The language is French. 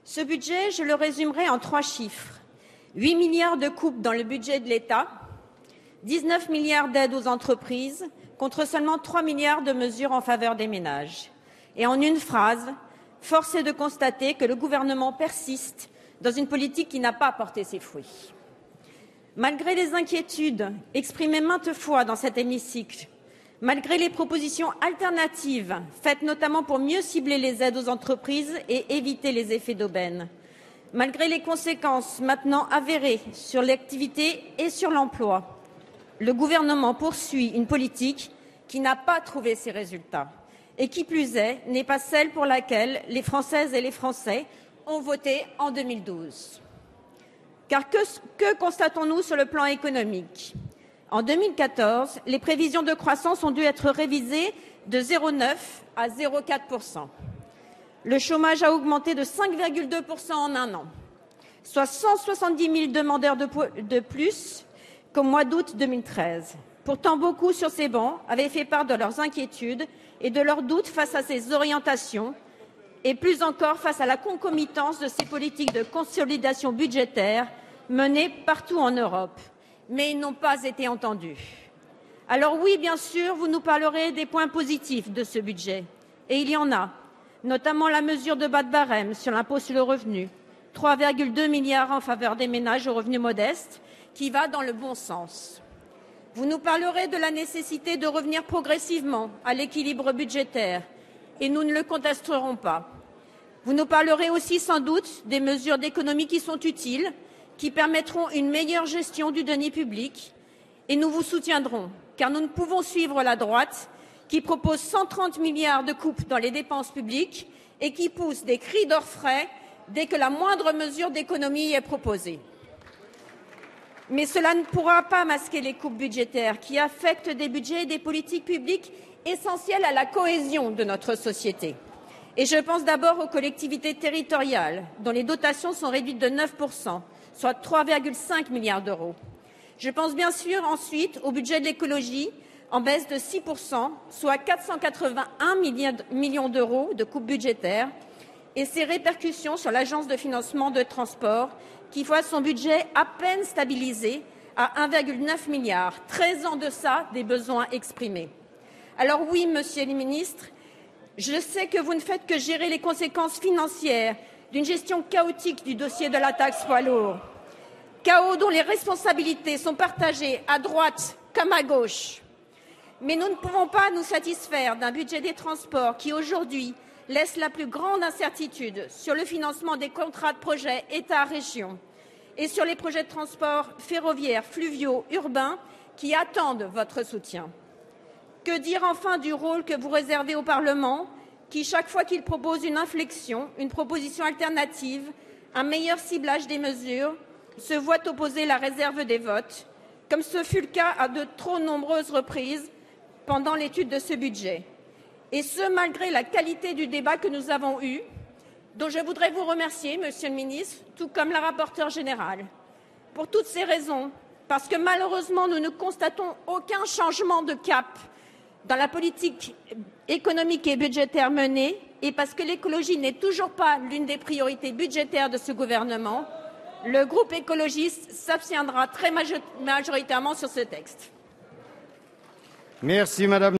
Ce budget, je le résumerai en 3 chiffres. 8 milliards de coupes dans le budget de l'État, 19 milliards d'aides aux entreprises, contre seulement 3 milliards de mesures en faveur des ménages. Et en une phrase, force est de constater que le gouvernement persiste dans une politique qui n'a pas porté ses fruits. Malgré les inquiétudes exprimées maintes fois dans cet hémicycle, malgré les propositions alternatives faites notamment pour mieux cibler les aides aux entreprises et éviter les effets d'aubaine, malgré les conséquences maintenant avérées sur l'activité et sur l'emploi, le gouvernement poursuit une politique qui n'a pas trouvé ses résultats et qui plus est n'est pas celle pour laquelle les Françaises et les Français ont voté en 2012. Car que constatons-nous sur le plan économique? En 2014, les prévisions de croissance ont dû être révisées de 0,9 à 0,4 %. Le chômage a augmenté de 5,2 % en un an, soit 170 000 demandeurs de plus qu'au mois d'août 2013. Pourtant, beaucoup sur ces bancs avaient fait part de leurs inquiétudes et de leurs doutes face à ces orientations et plus encore face à la concomitance de ces politiques de consolidation budgétaire menées partout en Europe. Mais ils n'ont pas été entendus. Alors oui, bien sûr, vous nous parlerez des points positifs de ce budget. Et il y en a, notamment la mesure de bas de barème sur l'impôt sur le revenu, 3,2 milliards en faveur des ménages aux revenus modestes, qui va dans le bon sens. Vous nous parlerez de la nécessité de revenir progressivement à l'équilibre budgétaire, et nous ne le contesterons pas. Vous nous parlerez aussi sans doute des mesures d'économie qui sont utiles, qui permettront une meilleure gestion du denier public, et nous vous soutiendrons, car nous ne pouvons suivre la droite qui propose 130 milliards de coupes dans les dépenses publiques et qui pousse des cris d'orfraie dès que la moindre mesure d'économie est proposée. Mais cela ne pourra pas masquer les coupes budgétaires qui affectent des budgets et des politiques publiques essentielles à la cohésion de notre société. Et je pense d'abord aux collectivités territoriales, dont les dotations sont réduites de 9 %, soit 3,5 milliards d'euros. Je pense bien sûr ensuite au budget de l'écologie, en baisse de 6 %, soit 481 millions d'euros de coupes budgétaires, et ses répercussions sur l'Agence de financement de transport, qui voit son budget à peine stabilisé à 1,9 milliard, très en deçà des besoins exprimés. Alors oui, Monsieur le ministre, je sais que vous ne faites que gérer les conséquences financières d'une gestion chaotique du dossier de la taxe poids lourds, chaos dont les responsabilités sont partagées à droite comme à gauche. Mais nous ne pouvons pas nous satisfaire d'un budget des transports qui, aujourd'hui, laisse la plus grande incertitude sur le financement des contrats de projet État-région et sur les projets de transport ferroviaires, fluviaux, urbains qui attendent votre soutien. Que dire enfin du rôle que vous réservez au Parlement qui, chaque fois qu'il propose une inflexion, une proposition alternative, un meilleur ciblage des mesures, se voit opposer la réserve des votes, comme ce fut le cas à de trop nombreuses reprises pendant l'étude de ce budget. Et ce, malgré la qualité du débat que nous avons eu, dont je voudrais vous remercier, Monsieur le ministre, tout comme la rapporteure générale. Pour toutes ces raisons, parce que malheureusement, nous ne constatons aucun changement de cap dans la politique économique et budgétaire menée, et parce que l'écologie n'est toujours pas l'une des priorités budgétaires de ce gouvernement, le groupe écologiste s'abstiendra très majoritairement sur ce texte. Merci, Madame.